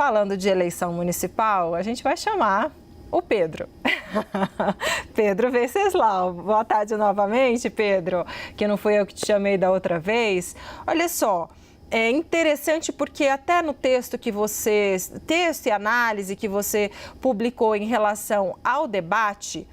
falando de eleição municipal, a gente vai chamar o Pedro. Pedro Venceslau. Boa tarde novamente, Pedro, que não fui eu que te chamei da outra vez. Olha só, é interessante porque até no texto e análise que você publicou em relação ao debate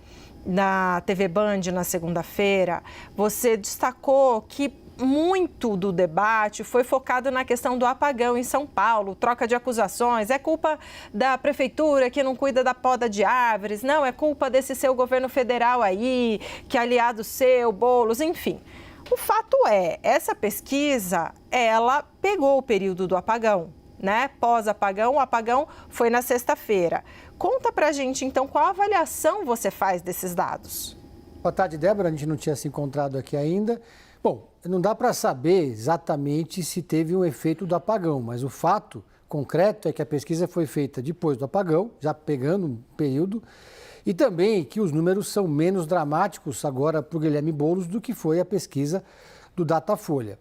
na TV Band na segunda-feira, você destacou que muito do debate foi focado na questão do apagão em São Paulo, troca de acusações, é culpa da prefeitura que não cuida da poda de árvores, não, é culpa desse seu governo federal aí, que é aliado seu, Boulos, enfim. O fato é, essa pesquisa, ela pegou o período do apagão, né? Pós-apagão, o apagão foi na sexta-feira. Conta pra gente, então, qual avaliação você faz desses dados? Boa tarde, Débora, a gente não tinha se encontrado aqui ainda. Bom, não dá para saber exatamente se teve um efeito do apagão, mas o fato concreto é que a pesquisa foi feita depois do apagão, já pegando um período, e também que os números são menos dramáticos agora para o Guilherme Boulos do que foi a pesquisa do Datafolha.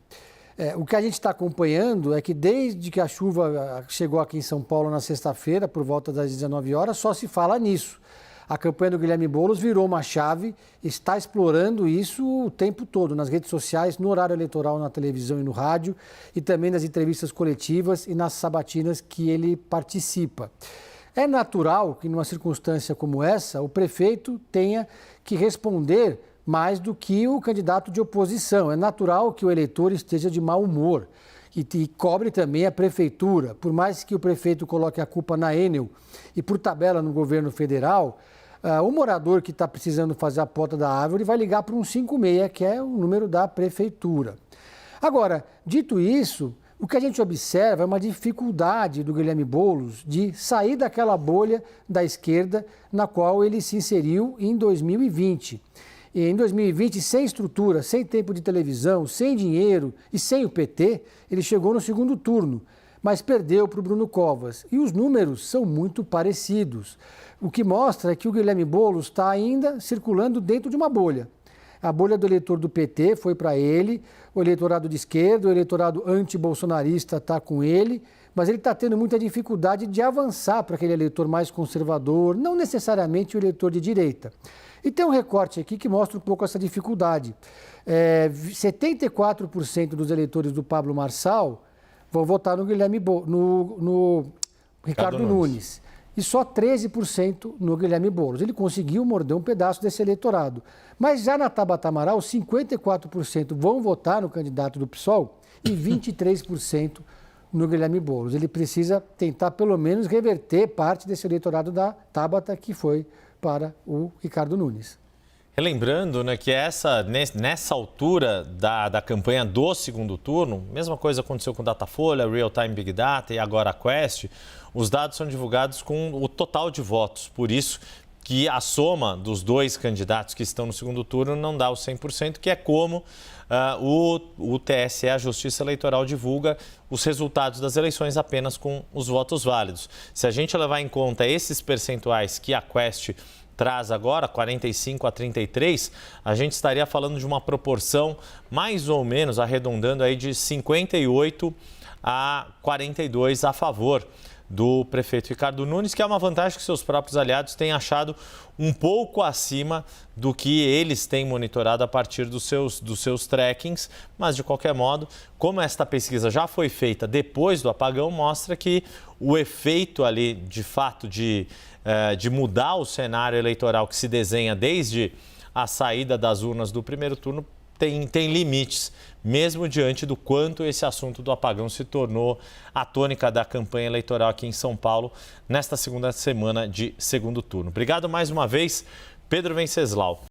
O que a gente está acompanhando é que desde que a chuva chegou aqui em São Paulo na sexta-feira, por volta das 19 horas, só se fala nisso. A campanha do Guilherme Boulos virou uma chave, está explorando isso o tempo todo, nas redes sociais, no horário eleitoral, na televisão e no rádio, e também nas entrevistas coletivas e nas sabatinas que ele participa. É natural que, numa circunstância como essa, o prefeito tenha que responder mais do que o candidato de oposição. É natural que o eleitor esteja de mau humor e cobre também a prefeitura. Por mais que o prefeito coloque a culpa na Enel e por tabela no governo federal, o morador que está precisando fazer a poda da árvore vai ligar para um 56, que é o número da prefeitura. Agora, dito isso, o que a gente observa é uma dificuldade do Guilherme Boulos de sair daquela bolha da esquerda na qual ele se inseriu em 2020. E em 2020, sem estrutura, sem tempo de televisão, sem dinheiro e sem o PT, ele chegou no segundo turno, mas perdeu para o Bruno Covas. E os números são muito parecidos. O que mostra que o Guilherme Boulos está ainda circulando dentro de uma bolha. A bolha do eleitor do PT foi para ele, o eleitorado de esquerda, o eleitorado anti-bolsonarista está com ele, mas ele está tendo muita dificuldade de avançar para aquele eleitor mais conservador, não necessariamente o eleitor de direita. E tem um recorte aqui que mostra um pouco essa dificuldade. 74% dos eleitores do Pablo Marçal vão votar no no Ricardo Nunes. E só 13% no Guilherme Boulos. Ele conseguiu morder um pedaço desse eleitorado. Mas já na Tabata Amaral, 54% vão votar no candidato do PSOL e 23% no Guilherme Boulos. Ele precisa tentar, pelo menos, reverter parte desse eleitorado da Tabata que foi para o Ricardo Nunes. Relembrando, né, que nessa altura da campanha do segundo turno, mesma coisa aconteceu com Datafolha, Real Time Big Data e agora a Quest, os dados são divulgados com o total de votos. Por isso que a soma dos dois candidatos que estão no segundo turno não dá o 100%, que é como o TSE, a Justiça Eleitoral, divulga os resultados das eleições apenas com os votos válidos. Se a gente levar em conta esses percentuais que a Quest traz agora, 45 a 33, a gente estaria falando de uma proporção mais ou menos, arredondando aí, de 58 a 42 a favor do prefeito Ricardo Nunes, que é uma vantagem que seus próprios aliados têm achado um pouco acima do que eles têm monitorado a partir dos seus trackings, mas de qualquer modo, como esta pesquisa já foi feita depois do apagão, mostra que o efeito ali, de fato, de mudar o cenário eleitoral que se desenha desde a saída das urnas do primeiro turno tem limites, mesmo diante do quanto esse assunto do apagão se tornou a tônica da campanha eleitoral aqui em São Paulo, nesta segunda semana de segundo turno. Obrigado mais uma vez, Pedro Venceslau.